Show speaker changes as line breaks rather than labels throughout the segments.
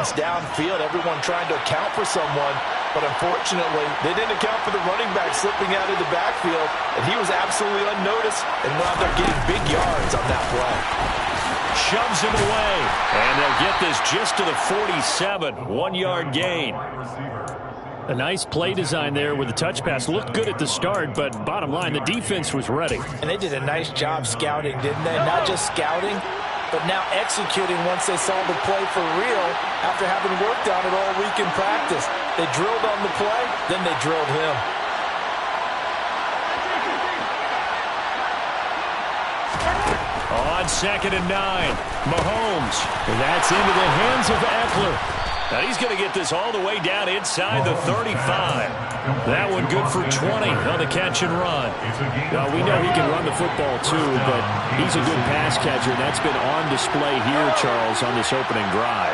offense downfield, everyone trying to account for someone. But unfortunately, they didn't account for the running back slipping out of the backfield, and he was absolutely unnoticed and wound up getting big yards on that play.
Shoves him away, and they'll get this just to the 47, 1-yard gain.
A nice play design there with the touch pass. Looked good at the start, but bottom line, the defense was ready.
And they did a nice job scouting, didn't they? Not just scouting, but now executing once they saw the play for real after having worked on it all week in practice. They drilled on the play, then they drilled him.
On 2nd and 9, Mahomes. And that's into the hands of Eckler. Now he's going to get this all the way down inside the 35. That one good for 20 on the catch and run.
Well, we know he can run the football too, but he's a good pass catcher, and that's been on display here, Charles, on this opening drive.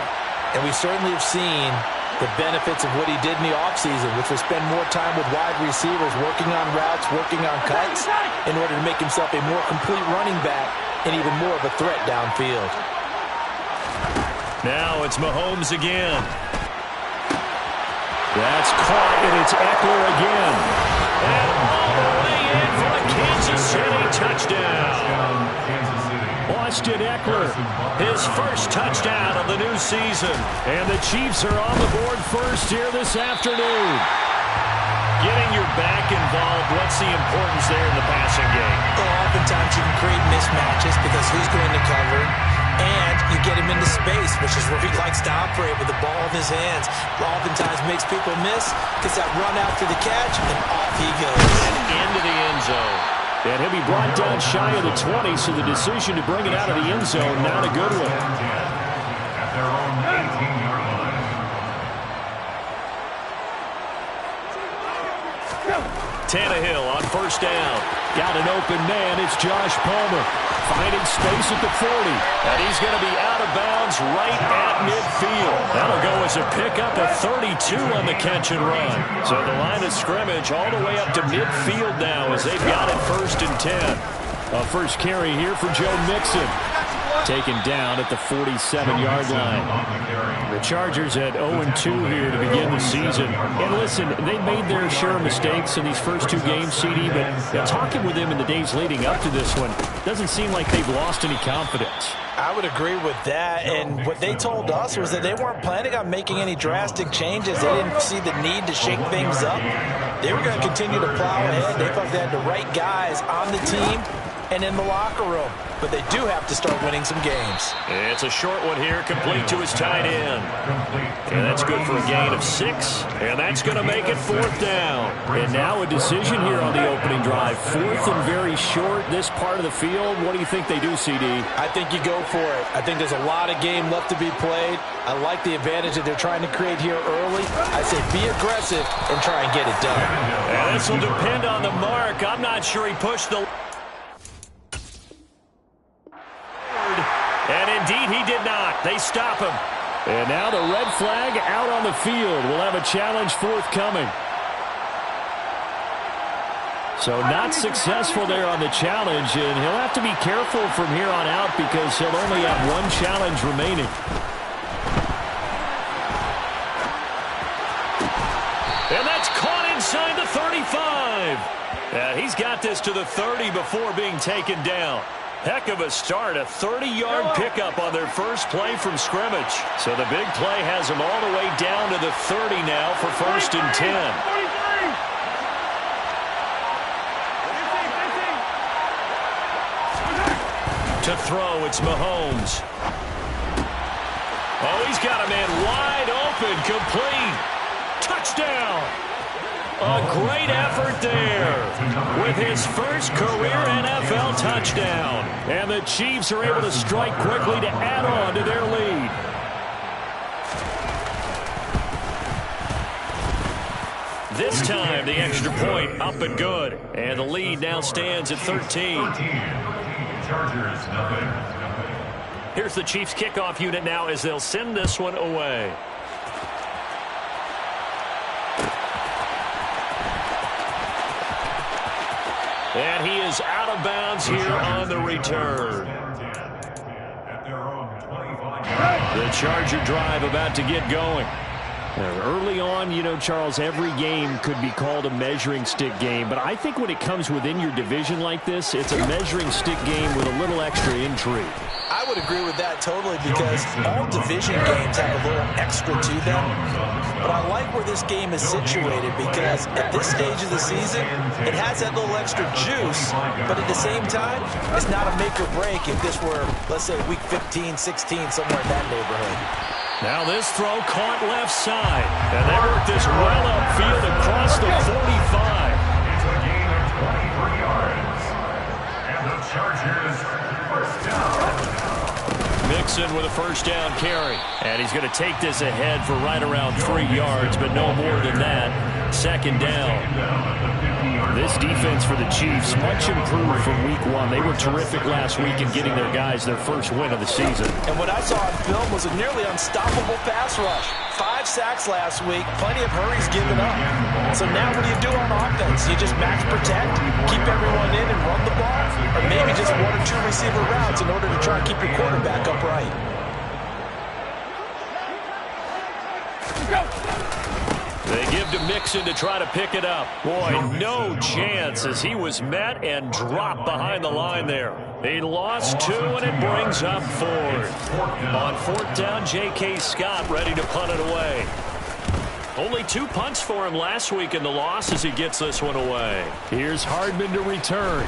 And we certainly have seen the benefits of what he did in the offseason, which was spend more time with wide receivers, working on routes, working on cuts, in order to make himself a more complete running back and even more of a threat downfield.
Now it's Mahomes again. That's caught, and it's Eckler again. And all the way in for a Kansas City touchdown. Austin Eckler, his first touchdown of the new season.
And the Chiefs are on the board first here this afternoon.
Getting your back involved, what's the importance there in the passing game?
Well, oftentimes you can create mismatches because who's going to cover, and you get him into space, which is where he likes to operate with the ball in his hands. Oftentimes makes people miss, gets that run after the catch, and off he goes.
And into the end zone.
And he'll be brought down shy of the 20, so the decision to bring it out of the end zone, not a good one.
Tannehill on first down.
Got an open man. It's Josh Palmer finding space at the 40.
And he's going to be out of bounds right at midfield. That'll go as a pickup of 32 on the catch and run. So the line of scrimmage all the way up to midfield now as they've got it 1st and 10.
A first carry here for Joe Mixon. Taken down at the 47-yard line. The Chargers at 0-2 here to begin the season. And listen, they made their share of mistakes in these first 2 games, CD, but talking with them in the days leading up to this one, doesn't seem like they've lost any confidence.
I would agree with that, and what they told us was that they weren't planning on making any drastic changes. They didn't see the need to shake things up. They were going to continue to plow ahead. They thought they had the right guys on the team and in the locker room. But they do have to start winning some games.
It's a short one here, complete to his tight end. And that's good for a gain of 6. And that's going to make it 4th down.
And now a decision here on the opening drive. 4th and very short, this part of the field. What do you think they do, CD?
I think you go for it. I think there's a lot of game left to be played. I like the advantage that they're trying to create here early. I say be aggressive and try and get it done.
And this will depend on the mark. I'm not sure he pushed the... And indeed, he did not. They stop him.
And now the red flag out on the field. We'll have a challenge forthcoming. So not successful there on the challenge, and he'll have to be careful from here on out because he'll only have 1 challenge remaining.
And that's caught inside the 35. He's got this to the 30 before being taken down. Heck of a start, a 30-yard pickup on their first play from scrimmage. So the big play has them all the way down to the 30 now for 1st and 10. To throw, it's Mahomes. Oh, he's got a man wide open, complete. Touchdown! A great effort there with his first career NFL touchdown.
And the Chiefs are able to strike quickly to add on to their lead.
This time, the extra point up and good. And the lead now stands at 13. Here's the Chiefs kickoff unit now as they'll send this one away. And he is out of bounds here on the return. The Charger drive about to get going.
Early on, you know, Charles, every game could be called a measuring stick game. But I think when it comes within your division like this, it's a measuring stick game with a little extra intrigue.
I would agree with that totally because all division games have a little extra to them. But I like where this game is situated because at this stage of the season, it has that little extra juice. But at the same time, it's not a make or break if this were, let's say, week 15, 16, somewhere in that neighborhood.
Now this throw caught left side. And they work this well upfield across the 45.
It's a gain of 23 yards. And the Chargers first down.
Mixon with a first down carry. And he's going to take this ahead for right around 3 yards, but no more than that. Second down.
This defense for the Chiefs, much improved from week 1. They were terrific last week in getting their guys their first win of the season.
And what I saw on film was a nearly unstoppable pass rush. 5 sacks last week, plenty of hurries given up. So now what do you do on offense? You just max protect, keep everyone in and run the ball, or maybe just 1 or 2 receiver routes in order to try and keep your quarterback upright.
They give to Mixon to try to pick it up. Boy, no chance as he was met and dropped behind the line there. He lost 2, and it brings up 4th. On 4th down, J.K. Scott ready to punt it away. Only 2 punts for him last week in the loss as he gets this one away.
Here's Hardman to return.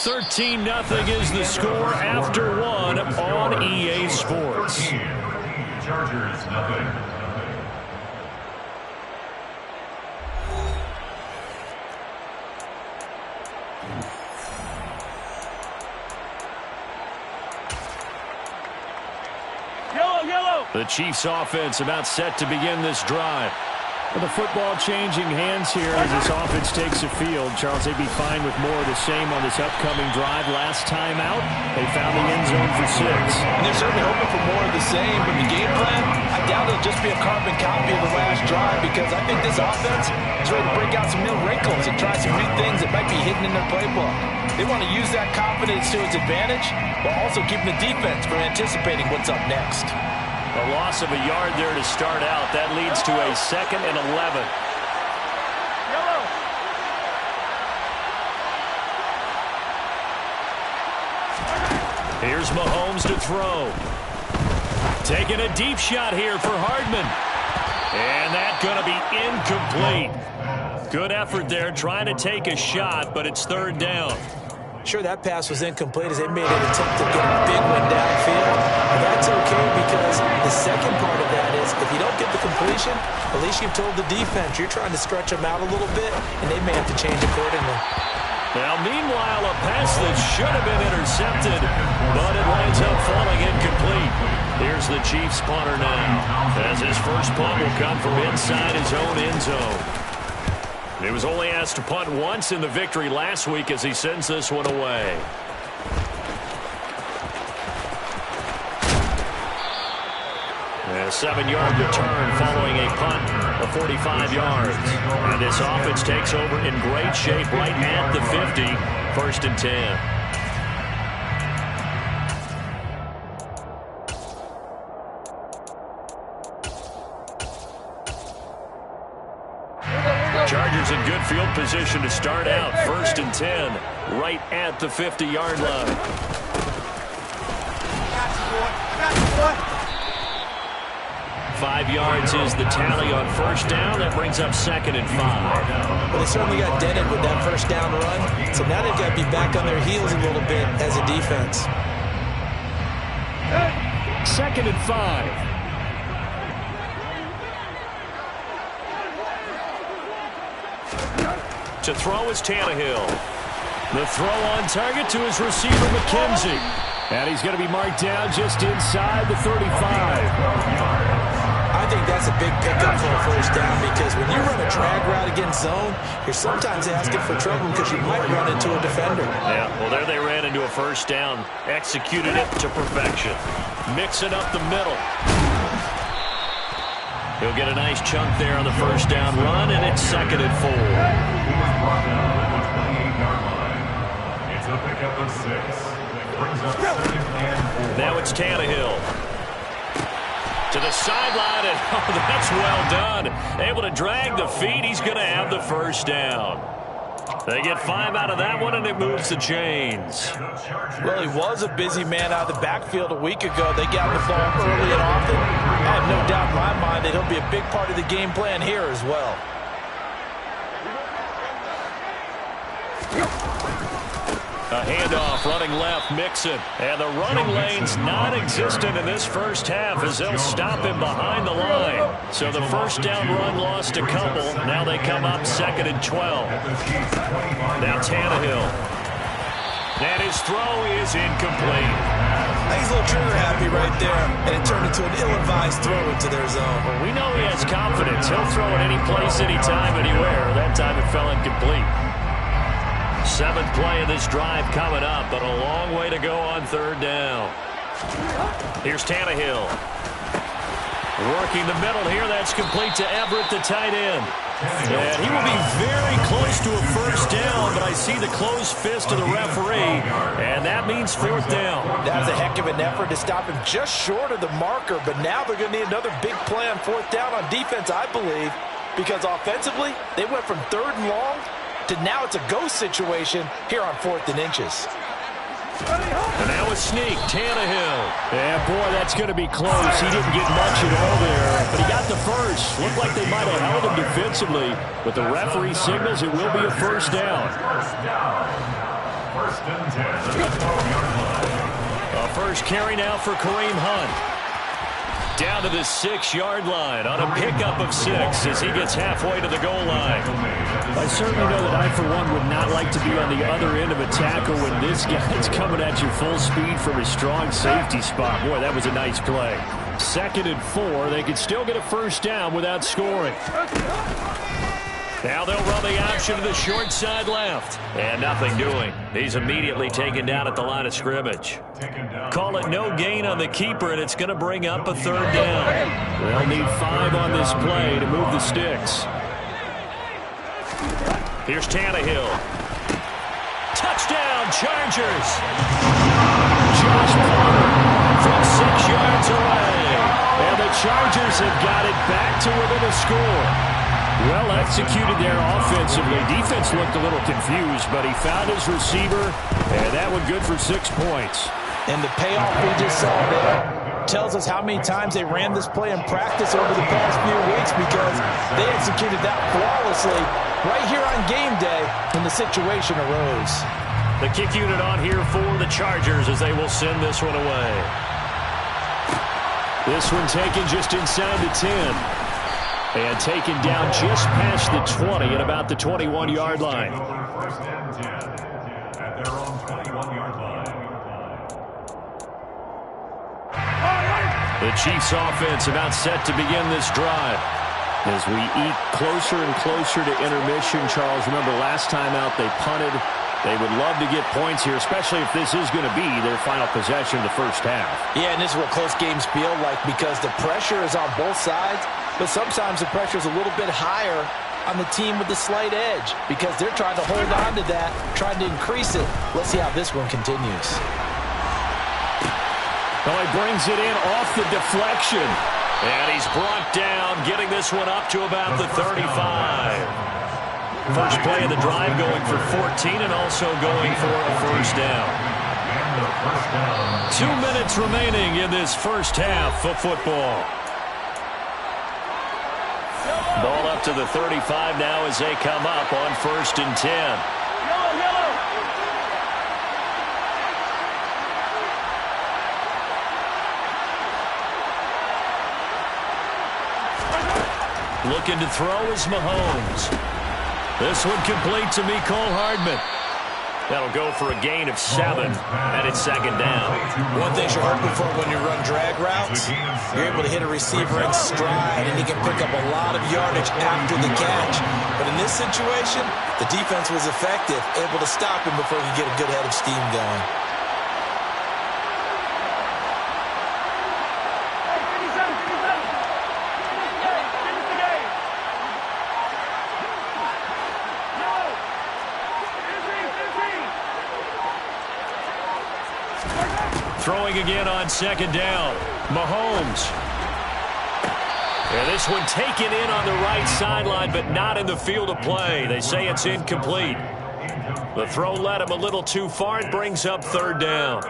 13-0 is the score after 1 on EA Sports.
Chargers, nothing.
The Chiefs offense about set to begin this drive.
With the football changing hands here as this offense takes the field. Charles, they'd be fine with more of the same on this upcoming drive. Last time out, they found the end zone for 6.
And they're certainly hoping for more of the same, but the game plan, I doubt it'll just be a carbon copy of the last drive because I think this offense is ready to break out some new wrinkles and try some new things that might be hidden in their playbook. They want to use that confidence to its advantage while also keeping the defense from anticipating what's up next.
A loss of a yard there to start out. That leads to a 2nd and 11. Here's Mahomes to throw. Taking a deep shot here for Hardman. And that's going to be incomplete. Good effort there trying to take a shot, but it's 3rd down.
Sure, that pass was incomplete as they made an attempt to get a big one downfield. But that's okay because the second part of that is if you don't get the completion, at least you've told the defense you're trying to stretch them out a little bit, and they may have to change accordingly.
Now, meanwhile, a pass that should have been intercepted, but it winds up falling incomplete. Here's the Chiefs punter now, as his first punt will come from inside his own end zone. He was only asked to punt once in the victory last week as he sends this one away. A 7-yard return following a punt of 45 yards. And this offense takes over in great shape right at the 50. 1st and 10. Chargers in good field position to start out. 1st and 10, right at the 50-yard line. 5 yards is the tally on 1st down. That brings up 2nd and 5.
Well, they certainly got dented with that 1st down run. So now they've got to be back on their heels a little bit as a defense.
2nd and 5.
To throw is Tannehill. The throw on target to his receiver, McKenzie.
And he's going to be marked down just inside the 35.
I think that's a big pickup for a 1st down because when you run a drag route against zone, you're sometimes asking for trouble because you might run into a defender.
Yeah, well, there they ran into a 1st down. Executed it to perfection. Mixing up the middle. He'll get a nice chunk there on the 1st down run, and it's 2nd and 4.
It's a pickup of 6.
Now it's Tannehill. To the sideline, and oh, that's well done. Able to drag the feet. He's going to have the first down. They get 5 out of that one, and it moves the chains.
Well, he was a busy man out of the backfield a week ago. They got the ball early and often. I have no doubt in my mind that he'll be a big part of the game plan here as well.
A handoff, running left, Mixon. And the running lane's non-existent in this first half as they'll stop him behind the line. So the first down run lost a couple. Now they come up 2nd and 12. Now Tannehill. And his throw is incomplete.
I think he's a little trigger happy right there, and it turned into an ill-advised throw into their zone.
Well, we know he has confidence. He'll throw it any place, anytime, anywhere. That time it fell incomplete. 7th play of this drive coming up, but a long way to go on 3rd down. Here's Tannehill. Working the middle here. That's complete to Everett, the tight end. And he will be very close to a first down, but I see the closed fist of the referee, and that means 4th down.
That was a heck of an effort to stop him just short of the marker, but now they're going to need another big play on 4th down on defense, I believe, because offensively, they went from 3rd and long to now it's a go situation here on 4th and inches.
And now a sneak, Tannehill.
Yeah, boy, that's going to be close. He didn't get much at all there, but he got the first. Looked like they might have held him defensively, but the referee signals it will be a first down.
First and 10.
A first carry now for Kareem Hunt. Down to the 6-yard line on a pickup of 6 as he gets halfway to the goal line.
I certainly know that I, for one, would not like to be on the other end of a tackle when this guy's coming at you full speed from a strong safety spot. Boy, that was a nice play. 2nd and 4. They could still get a first down without scoring.
Now they'll run the option to the short side left. And nothing doing. He's immediately taken down at the line of scrimmage. Call it no gain on the keeper, and it's going to bring up a 3rd down.
They'll need 5 on this play to move the sticks.
Here's Tannehill. Touchdown, Chargers.
Josh Palmer
From 6 yards away.
And the Chargers have got it back to within a score. Well executed there offensively. Defense looked a little confused, but he found his receiver, and that one good for 6 points.
And the payoff we just saw there tells us how many times they ran this play in practice over the past few weeks, because they executed that flawlessly right here on game day when the situation arose.
The kick unit on here for the Chargers as they will send this one away.
This one taken just inside the 10. And taken down just past the 20 at about the 21-yard line.
First and 10 at their own 21-yard line.
The Chiefs offense about set to begin this drive. As we eat closer and closer to intermission, Charles, remember last time out they punted. They would love to get points here, especially if this is going to be their final possession of the first half.
Yeah, and this is what close games feel like, because the pressure is on both sides, but sometimes the pressure is a little bit higher on the team with the slight edge, because they're trying to hold on to that, trying to increase it. Let's see how this one continues.
Well, he brings it in off the deflection.
And he's brought down, getting this one up to about the 35. First play of the drive going for 14 and also going for a first down. 2 minutes remaining in this first half of football. Ball up to the 35 now as they come up on 1st and 10. Looking to throw is Mahomes. This one complete to Mecole Hardman. That'll go for a gain of 7, and it's 2nd down.
One thing you're hoping for when you run drag routes, you're able to hit a receiver in stride, and he can pick up a lot of yardage after the catch. But in this situation, the defense was effective, able to stop him before he could get a good head of steam going.
Throwing again on second down. Mahomes. And this one taken in on the right sideline, but not in the field of play. They say it's incomplete. The throw led him a little too far. It brings up third down.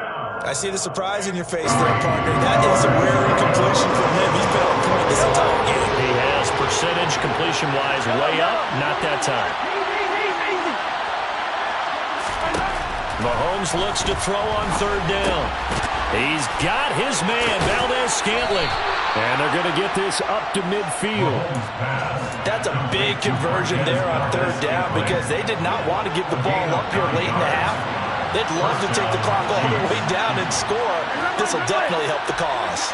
I see the surprise in your face there, partner. That is a rare incompletion from him. He's been on point this entire game.
He has percentage completion-wise way up. Not that time. Mahomes looks to throw on third down. He's got his man, Valdez-Scantling. And they're going to get this up to midfield.
That's a big conversion there on third down because they did not want to give the ball up here late in the half. They'd love to take the clock all the way down and score. This will definitely help the cause.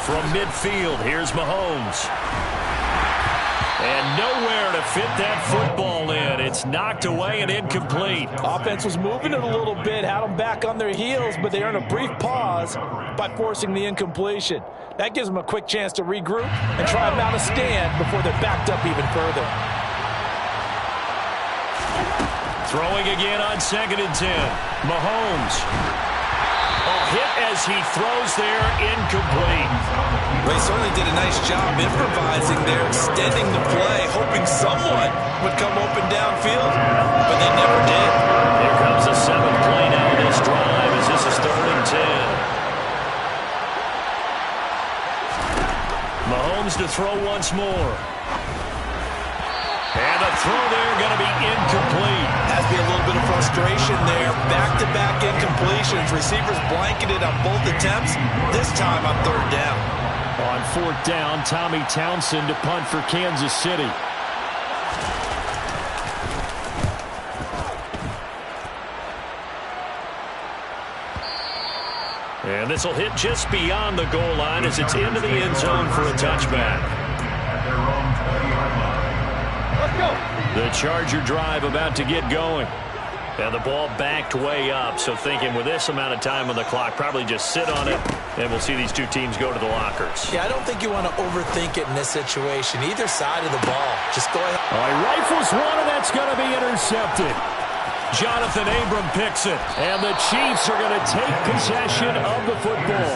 From midfield, here's Mahomes. And nowhere to fit that football in. It's knocked away and incomplete.
Offense was moving it a little bit, had them back on their heels, but they earned a brief pause by forcing the incompletion. That gives them a quick chance to regroup and try and mount a stand before they're backed up even further.
Throwing again on 2nd and 10. Mahomes. Hit as he throws there, incomplete.
Well, he certainly did a nice job improvising there, extending the play, hoping someone would come open downfield, but they never did.
Here comes the 7th play now in this drive as this is 3rd and 10. Mahomes to throw once more. And the throw there going to be incomplete.
Has to be a little bit of frustration there. Back-to-back incompletions. Receivers blanketed on both attempts, this time on 3rd down.
On 4th down, Tommy Townsend to punt for Kansas City.
And this will hit just beyond the goal line as it's into the end zone for a touchback. The Charger drive about to get going. And the ball backed way up, so thinking with this amount of time on the clock, probably just sit on it, and we'll see these two teams go to the lockers.
Yeah, I don't think you want to overthink it in this situation. Either side of the ball. Just go ahead.
All right, rifles one, and that's going to be intercepted.
Jonathan Abram picks it.
And the Chiefs are going to take possession of the football.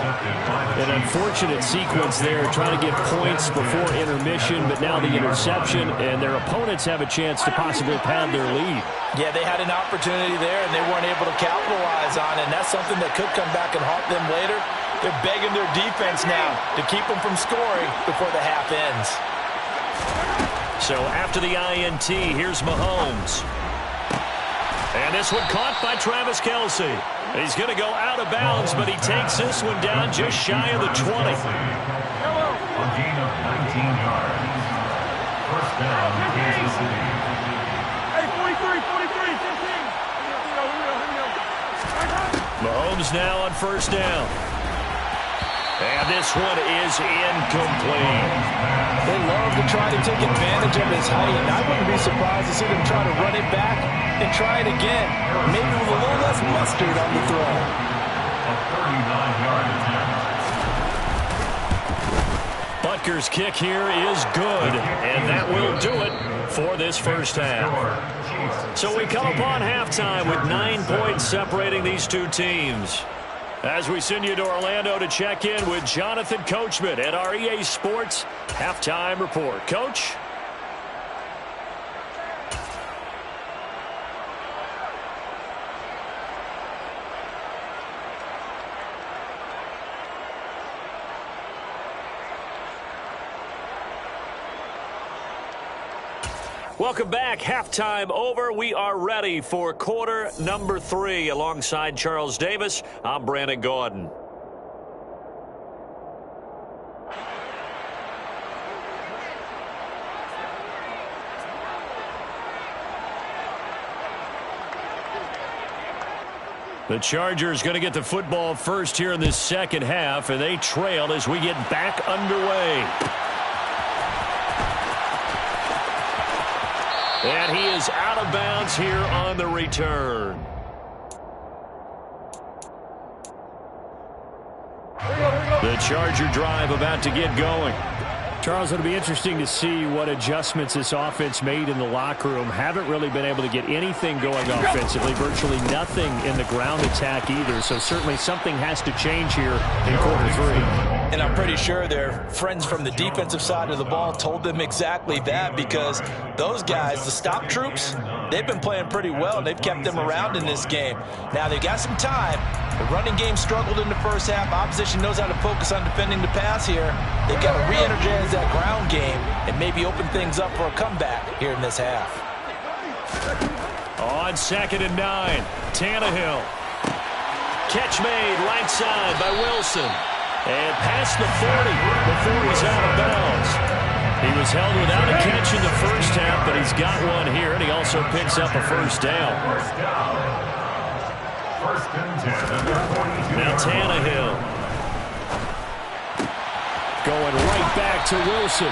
An unfortunate sequence there, trying to get points before intermission, but now the interception, and their opponents have a chance to possibly pad their lead.
Yeah, they had an opportunity there, and they weren't able to capitalize on it, and that's something that could come back and haunt them later. They're begging their defense now to keep them from scoring before the half ends.
So after the INT, here's Mahomes. And this one caught by Travis Kelce. He's going to go out of bounds, but he takes this one down just shy of the 20.
A gain of 19 yards. First down, Kansas City.
Hey, 43, 43, 15.
Mahomes now on 1st down. And this one is incomplete.
They love to try to take advantage of his height, and I wouldn't be surprised to see them try to run it back and try it again, maybe with a little less mustard on the throw.
A 39-yard attempt.
Butker's kick here is good, and that will do it for this first half. So we come upon halftime with 9 points separating these two teams. As we send you to Orlando to check in with Jonathan Coachman at our EA Sports Halftime Report. Coach? Welcome back. Halftime over. We are ready for quarter number 3. Alongside Charles Davis, I'm Brandon Gaudin. The Chargers going to get the football first here in this second half, and they trail as we get back underway. And he is out of bounds here on the return. The Charger drive about to get going.
Charles, it'll be interesting to see what adjustments this offense made in the locker room. Haven't really been able to get anything going offensively, virtually nothing in the ground attack either. So certainly something has to change here in quarter 3.
And I'm pretty sure their friends from the defensive side of the ball told them exactly that, because those guys, the stop troops, they've been playing pretty well. They've kept them around in this game. Now, they've got some time. The running game struggled in the first half. Opposition knows how to focus on defending the pass here. They've got to re-energize that ground game and maybe open things up for a comeback here in this half.
On 2nd and 9, Tannehill. Catch made right side by Wilson. And past the 40 before he's out of bounds. He was held without a catch in the first half, but he's got one here, and he also picks up a first down. Now Tannehill. Going right back to Wilson.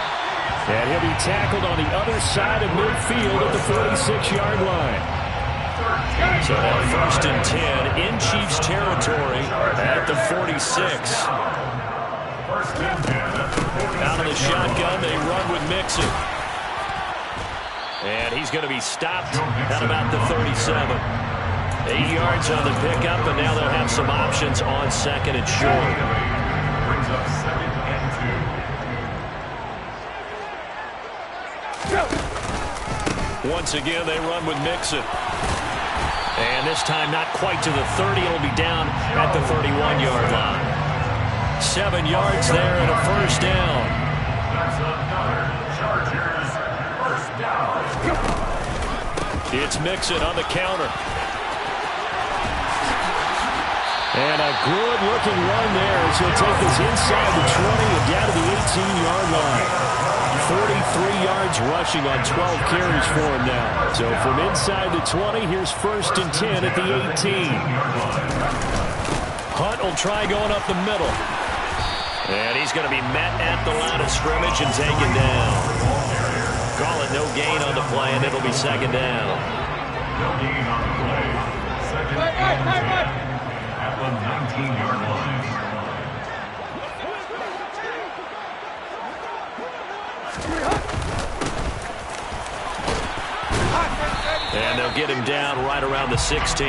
And he'll be tackled on the other side of midfield at the 46-yard line. So now 1st and 10 in Chiefs territory at the 46. Out of the shotgun, they run with Mixon. And he's going to be stopped at about the 37. 8 yards on the pickup, and now they'll have some options on 2nd and short.
Brings up 2nd and 2.
Once again, they run with Mixon. And this time not quite to the 30. It'll be down at the 31-yard line. 7 yards there and a first down.
That's another Chargers first down.
It's Mixon on the counter. And a good-looking run there as he'll take this inside the 20 and down to the 18-yard line. 43 yards rushing on 12 carries for him now. So from inside the 20, here's 1st and 10 at the 18. Hunt will try going up the middle. And he's going to be met at the line of scrimmage and taken down. Call it no gain on the play, and it'll be 2nd down.
No gain on the play. 2nd and 10 at the 19-yard line.
And they'll get him down right around the 16.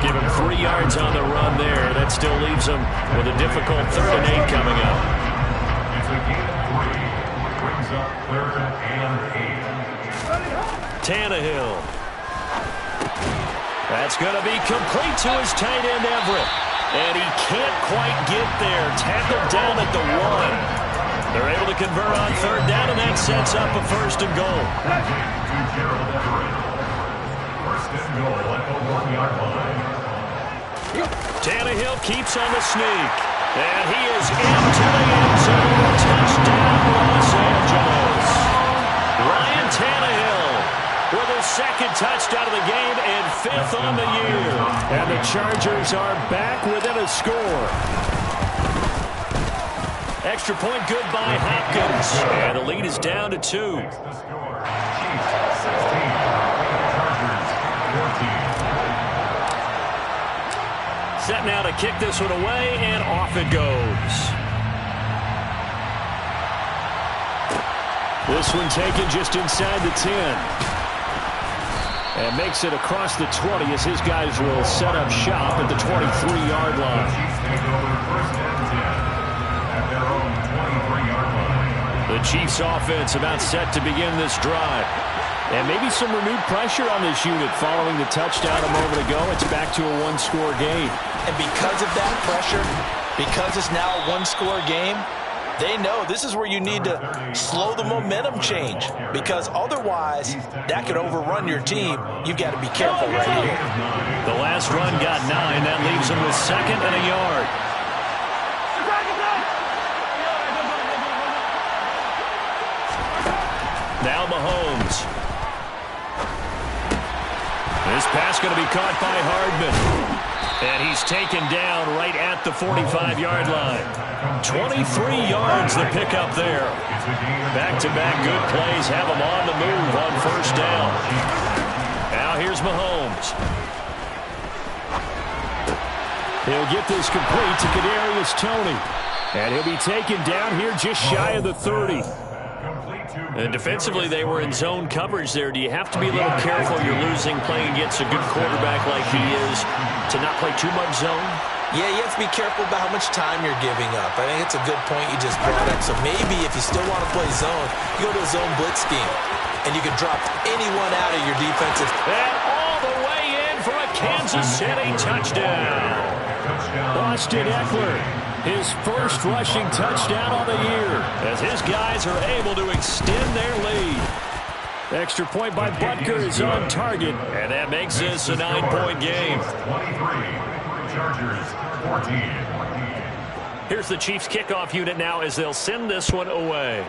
Give him 3 yards on the run there. That still leaves him with a difficult 3rd and 8 coming up.
It's a gain of 3. Brings up 3rd and 8.
Tannehill. That's going to be complete to his tight end, Everett. And he can't quite get there. Tackled down at the 1. They're able to convert on 3rd down, and that sets up a 1st and goal.
To Gerald Everett. 1st and goal at the 1-yard line.
Tannehill keeps on the sneak. And he is into the end zone. Touchdown, Los Angeles. Ryan Tannehill with his 2nd touchdown of the game and 5th on the year. And the Chargers are back within a score. Extra point good by Hopkins. And the lead is down to 2.
The score. Chiefs 16. Chargers 14.
Set now to kick this one away, and off it goes. This one taken just inside the 10. And makes it across the 20 as his guys will set up shop at the 23-yard line.
Chiefs take over 1st and 10 at their own 23-yard line.
The Chiefs offense about set to begin this drive. And maybe some renewed pressure on this unit following the touchdown a moment ago. It's back to a 1-score game.
And because of that pressure, because it's now a 1-score game, they know this is where you need to slow the momentum change, because otherwise that could overrun your team. You've got to be careful right here.
The last run got 9. That leaves them with 2nd and a yard. Now Mahomes. This pass going to be caught by Hardman. And he's taken down right at the 45-yard line. 23 yards the pickup there. Back-to-back good plays have him on the move on 1st down. Now here's Mahomes.
He'll get this complete to Kadarius Toney. And he'll be taken down here just shy of the 30.
And defensively, they were in zone coverage there. Do you have to be a little careful? You're losing playing against a good quarterback like he is to not play too much zone?
Yeah, you have to be careful about how much time you're giving up. I think it's a good point you just brought up. So maybe if you still want to play zone, you go to a zone blitz scheme, and you can drop anyone out of your defensive.
And all the way in for a Kansas City touchdown.
Austin Eckler, his first rushing touchdown on the year,
as his guys are able to extend their lead.
Extra point by Butker is on target.
And that makes this a 9-point game.
23. Chargers 14.
Here's the Chiefs kickoff unit now as they'll send this one away.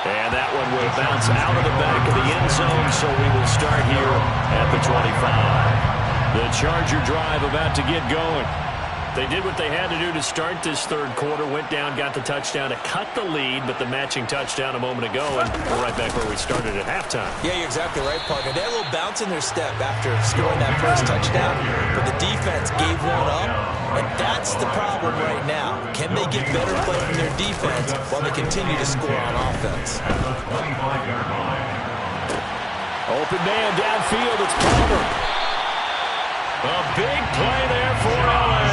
And that one will bounce out of the back of the end zone, so we will start here at the 25.
The Charger drive about to get going.
They did what they had to do to start this third quarter, went down, got the touchdown to cut the lead, but the matching touchdown a moment ago, and we're right back where we started at halftime.
Yeah, you're exactly right, partner. They had a little bounce in their step after scoring that first touchdown, but the defense gave one up, and that's the problem right now. Can they get better play from their defense while they continue to score on offense?
Open man downfield, it's Palmer.
A big play there for LA.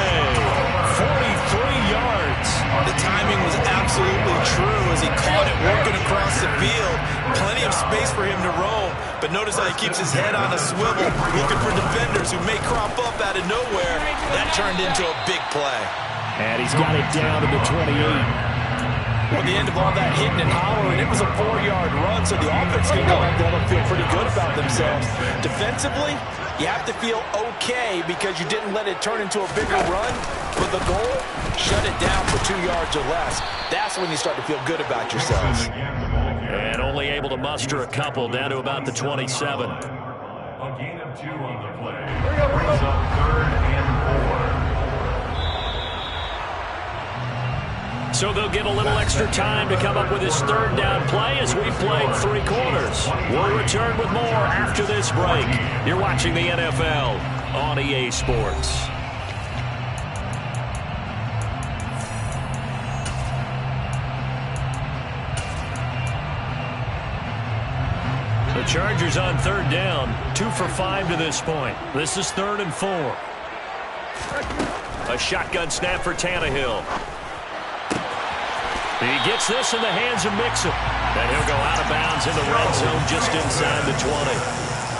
43 yards.
The timing was absolutely true as he caught it working across the field. Plenty of space for him to roam, but notice how he keeps his head on a swivel, looking for defenders who may crop up out of nowhere. That turned into a big play.
And he's got it down to the 28.
Well, the end of all that hitting and hollering, it was a 4-yard run, so the offense can go out there and feel pretty good about themselves. Defensively, you have to feel okay because you didn't let it turn into a bigger run, but the goal, shut it down for 2 yards or less. That's when you start to feel good about yourselves.
And only able to muster a couple down to about the 27.
A gain of 2 on the play. Brings up 3rd and 4.
So they'll get a little extra time to come up with his third down play as we've played 3 quarters. We'll return with more after this break. You're watching the NFL on EA Sports. The Chargers on 3rd down, 2 for 5 to this point. This is 3rd and 4. A shotgun snap for Tannehill. He gets this in the hands of Mixon. And he'll go out of bounds in the red zone just inside the 20.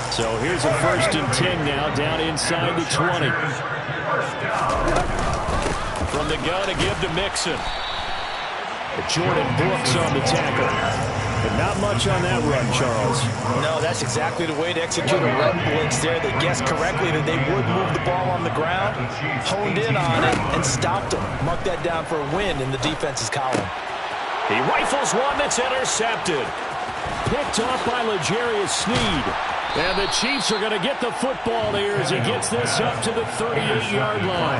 So here's a 1st and 10 now down inside the 20.
From the gun to give to Mixon.
Jordan Brooks on the tackle. But not much on that run, Charles.
No, that's exactly the way to execute a run blitz there. They guessed correctly that they would move the ball on the ground, honed in on it, and stopped them. Mark that down for a win in the defense's column.
He rifles one that's intercepted.
Picked off by L'Jarius Sneed. And the Chiefs are going to get the football here as he gets this up to the 38-yard line.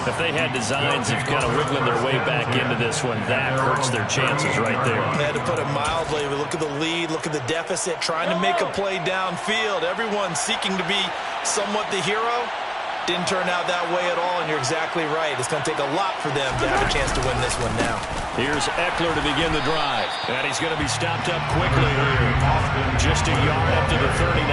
If they had designs of kind of wiggling their way back into this one, that hurts their chances right there.
They had to put it mildly. Look at the lead, look at the deficit, trying to make a play downfield. Everyone seeking to be somewhat the hero. Didn't turn out that way at all, and you're exactly right. It's going to take a lot for them to have a chance to win this one now.
Here's Eckler to begin the drive. And he's going to be stopped up quickly here. Just a yard up to the 39.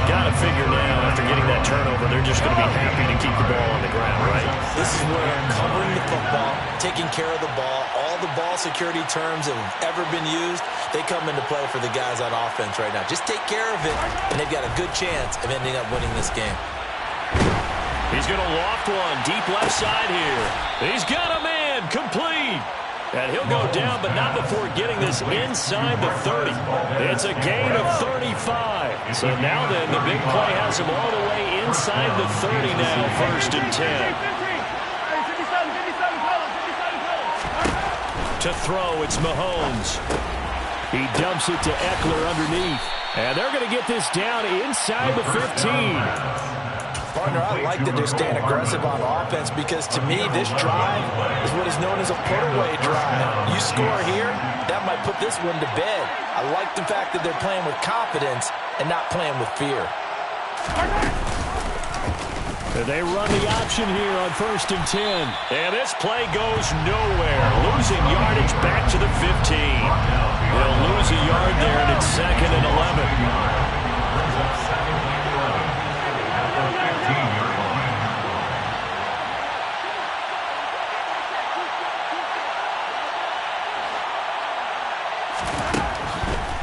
Got to figure now, after getting that turnover, they're just going to be happy to keep the ball on the ground, right?
This is where covering the football, taking care of the ball, all the ball security terms that have ever been used, they come into play for the guys on offense right now. Just take care of it, and they've got a good chance of ending up winning this game.
He's going to loft one deep left side here. He's got a man complete. And he'll go down, but not before getting this inside the 30. It's a gain of 35. So now then, the big play has him all the way inside the 30 now, 1st and 10. To throw, it's Mahomes.
He dumps it to Eckler underneath. And they're going to get this down inside the 15.
Partner, I like that they're staying aggressive on offense because, to me, this drive is what is known as a put-away drive. You score here, that might put this one to bed. I like the fact that they're playing with confidence and not playing with fear.
They run the option here on 1st and 10.
And this play goes nowhere. Losing yardage back to the 15. They'll lose a yard there, and it's 2nd and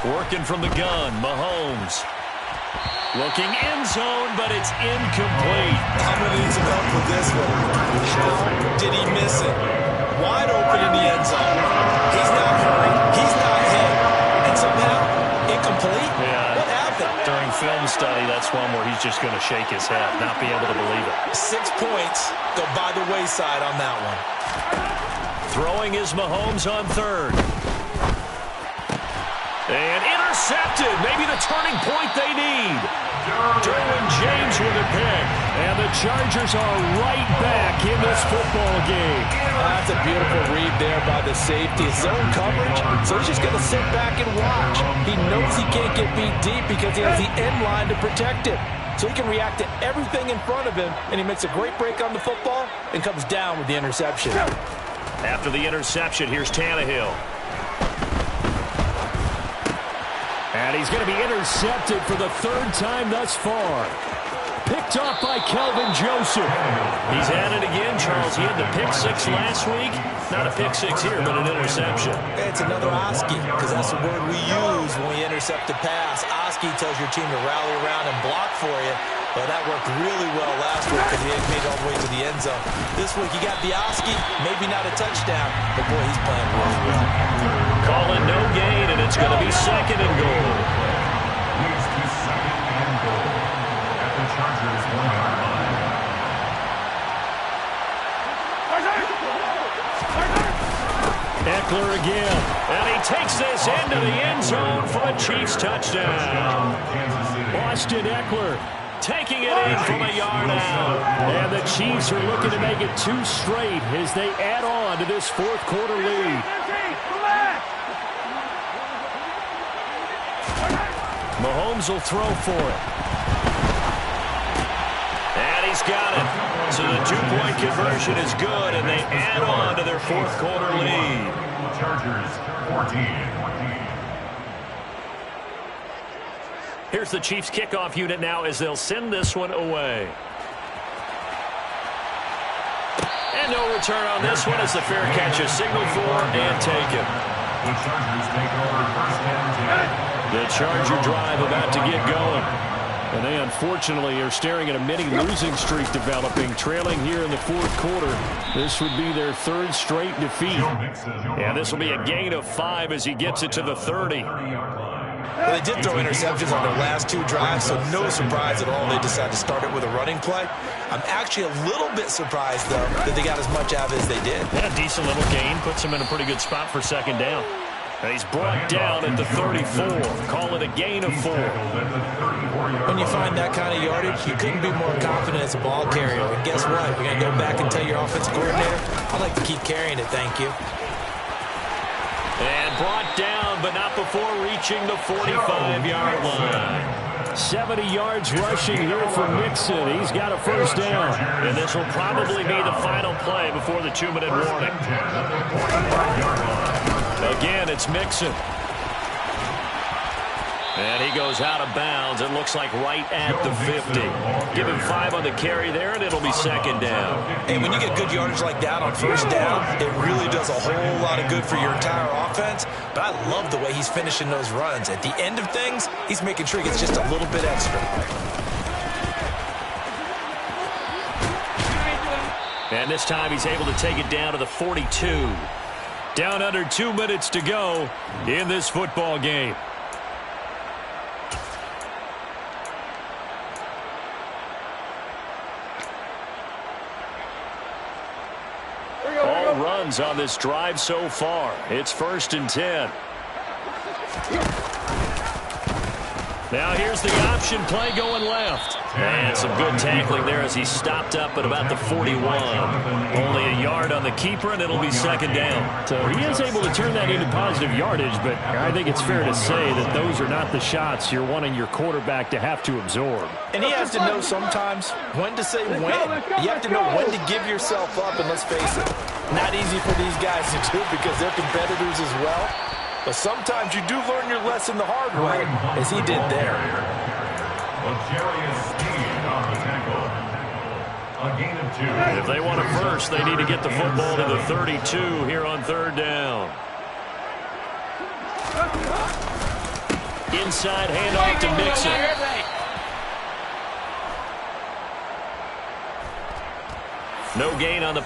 11. Working from the gun, Mahomes. Looking end zone, but it's incomplete.
I'm going to need some help with this one. How did he miss it? Wide open in the end zone. He's not hurried. He's not hit. And somehow, incomplete?
Yeah.
What happened?
During film study, that's one where he's just going to shake his head, not be able to believe it.
6 points go by the wayside on that one.
Throwing is Mahomes on 3rd. And intercepted. Maybe the turning point they need. Derwin James with a pick.
And the Chargers are right back in this football game.
That's a beautiful read there by the safety. Zone coverage, so he's just going to sit back and watch. He knows he can't get beat deep because he has the end line to protect him. So he can react to everything in front of him, and he makes a great break on the football and comes down with the interception.
After the interception, here's Tannehill.
And he's going to be intercepted for the 3rd time thus far. Picked off by Kelvin Joseph.
He's at it again, Charles. He had the pick 6 last week. Not a pick 6 here, but an interception.
It's another Oski, because that's the word we use when we intercept a pass. Oski tells your team to rally around and block for you. But that worked really well last week because he had made it all the way to the end zone. This week, he got the Oski, maybe not a touchdown, but boy, he's playing really well.
Calling no gain, and it's going to be 2nd and goal.
Leads to 2nd and goal at the Chargers 1-yard line.
Eckler again.
And he takes this into the end zone for a Chiefs touchdown.
Austin Eckler
taking it in from a yard out.
And the Chiefs are looking to make it 2 straight as they add on to this 4th quarter lead.
Mahomes will throw for it. And he's got it. So the 2-point conversion is good, and they add on to their 4th quarter lead.
Chargers 14-14.
Here's the Chiefs kickoff unit now as they'll send this one away. And no return on this one as the fair catch is signaled for and taken.
The Chargers take over 1st and 10.
The Charger drive about to get going. And they unfortunately are staring at a mini losing streak developing, trailing here in the 4th quarter. This would be their 3rd straight defeat.
And this will be a gain of 5 as he gets it to the 30.
Well, they did throw interceptions on their last 2 drives, so no surprise at all they decided to start it with a running play. I'm actually a little bit surprised, though, that they got as much out of it as they did.
Yeah, decent little gain. Puts him in a pretty good spot for 2nd down. And he's brought down at the 34. Call it a gain of 4.
When you find that kind of yardage, you couldn't be more confident as a ball carrier. And guess what? You're going to go back and tell your offensive coordinator, I'd like to keep carrying it, thank you.
And brought down, but not before reaching the 45-yard line.
70 yards rushing here for Mixon. He's got a 1st down.
And this will probably be the final play before the 2-minute warning. Again, it's Mixon. And he goes out of bounds. It looks like right at the 50. Give him 5 on the carry there, and it'll be 2nd down.
And when you get good yardage like that on 1st down, it really does a whole lot of good for your entire offense. But I love the way he's finishing those runs. At the end of things, he's making sure he gets just a little bit extra.
And this time he's able to take it down to the 42. Down under 2 minutes to go in this football game. All runs on this drive so far. It's 1st and 10. Now here's the option play going left. And some good tackling there as he stopped up at about the 41. Only a yard on the keeper, and it'll be second down.
So he is able to turn that into positive yardage, but I think it's fair to say that those are not the shots you're wanting your quarterback to have to absorb.
And he has to know sometimes when to say when. You have to know when to give yourself up, and let's face it, not easy for these guys to do because they're competitors as well. But sometimes you do learn your lesson the hard way, as he did there.
If they want a first, they need to get the football to the 32 here on third down. Inside handoff to Mixon. No gain on the